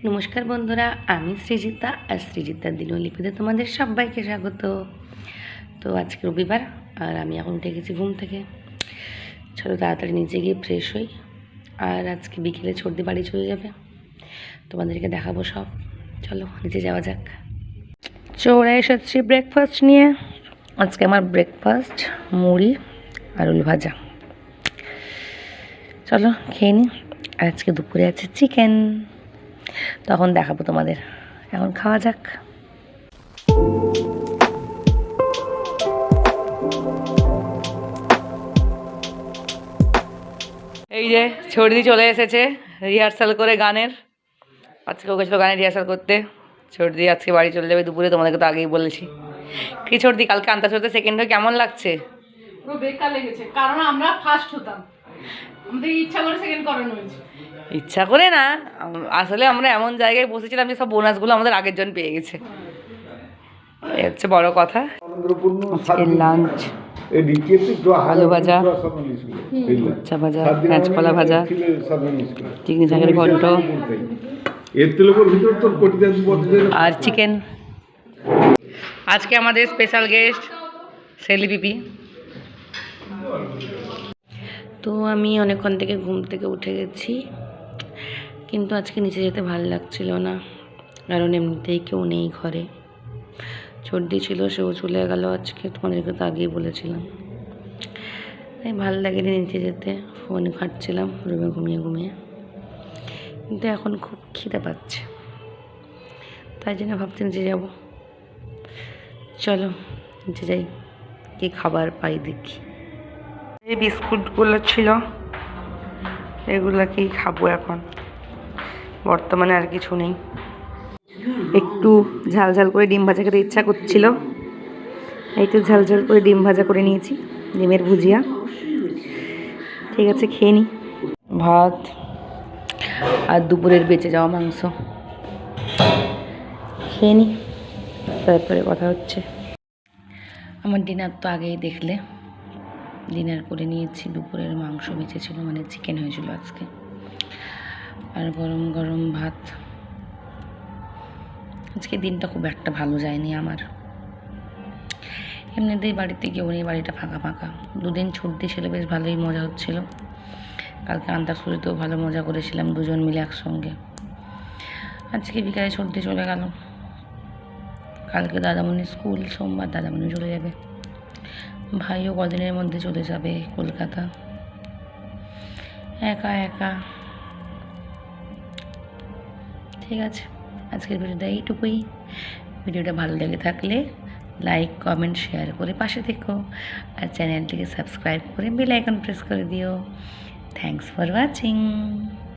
নমস্কার বন্ধুরা, আমি সৃজিতা আর সৃজিতার দিনলিপিতে তোমাদের সবাইকে স্বাগত। তো আজকে রবিবার আর আমি এখন উঠে গেছি ঘুম থেকে। চলো তাড়াতাড়ি নিচে গিয়ে ফ্রেশ হই। আর আজকে বিকেলে ছর্দি বাড়ি চলে যাবে, তোমাদেরকে দেখাবো সব। চলো নিচে যাওয়া যাক। চলে এসেছি ব্রেকফাস্ট নিয়ে। আজকে আমার ব্রেকফাস্ট মুড়ি আর আলু ভাজা। চলো খেয়ে নিই। আজকে দুপুরে আছে চিকেন, তখন দেখাবো তোমাদের। এখন খাওয়া যাক। এই যে ছর্দি চলে এসেছে রিহার্সাল করে গানের। আজকে ওকে ছিল গানের রিহার্সাল করতে। ছর্দি আজকে বাড়ি চলে যাবে দুপুরে, তোমাদেরকে তো আগেই বলেছি। কি ছর্দি, কালকে আন্তা চলতে সেকেন্ড হয়ে কেমন লাগছে? পুরো বেকার লেগেছে, কারণ আমরা ফার্স্ট হতাম, আমাদের ইচ্ছা করে সেকেন্ড করানো হয়েছে। ইচ্ছা করে না, আসলে আমরা এমন জায়গায় বসেছিলাম যে সব বোনাসগুলো আমাদের আগের জন পেয়ে গেছে। এই হচ্ছে বড় কথা। লাঞ্চ আলু ভাজা, উচ্চা ভাজা, কাঁচকলা ভাজা, চিকনি শাকের ঘন্ট আর চিকেন। আজকে আমাদের স্পেশাল গেস্ট সেলি পিপি। তো আমি অনেকক্ষণ থেকে ঘুম থেকে উঠে গেছি, কিন্তু আজকে নিচে যেতে ভালো লাগছিল না, কারণ এমনিতেই কেউ নেই ঘরে। সর্দি ছিল, সেও চলে গেল আজকে, তোমাদেরকে তো আগেই বলেছিলাম। তাই ভালো লাগেনি নিচে যেতে, ফোন ঘাঁটছিলাম রুমে ঘুমিয়ে ঘুমিয়ে। কিন্তু এখন খুব খিদে পাচ্ছে, তাই জন্য ভাবছি নিচে যাব। চলো নিচে যাই, কি খাবার পাই দেখি। এই বিস্কুটগুলো ছিল, এগুলাকেই খাবো এখন। বর্তমানে আর কিছু নেই। একটু ঝাল ঝাল করে ডিম ভাজা খেতে ইচ্ছা করছিল, একটু ঝাল ঝাল করে ডিম ভাজা করে নিয়েছি, ডিমের ভুজিয়া। ঠিক আছে, খেয়ে নিই। ভাত আর দুপুরের বেঁচে যাওয়া মাংস খেয়ে নিই, তারপরে কথা হচ্ছে। আমার ডিনার তো আগেই দেখলে, ডিনার করে নিয়েছি। দুপুরের মাংস বেঁচেছিল, মানে চিকেন হয়েছিল আজকে, আর গরম গরম ভাত। আজকে দিনটা খুব একটা ভালো যায়নি আমার। এমনিতেই বাড়িতে কেউ নেই, বাড়িটা ফাঁকা ফাঁকা। দুদিন ছুটি ছিল, বেশ ভালোই মজা হচ্ছিল। কালকে আন্তাক্ষরীতেও ভালো মজা করেছিলাম দুজন মিলে একসঙ্গে। আজকে বিকালে ছুটি চলে গেল। কালকে দাদামণির স্কুল, সোমবার দাদামণি চলে যাবে। ভাইও কদিনের মধ্যে চলে যাবে কলকাতা। একা একা। ঠিক আছে, আজকের ভিডিওটা এইটুকুই। ভিডিওটা ভালো লেগে থাকলে লাইক কমেন্ট শেয়ার করে পাশে থেকো, আর চ্যানেলটিকে সাবস্ক্রাইব করে বেল আইকন প্রেস করে দিও। Thanks for watching.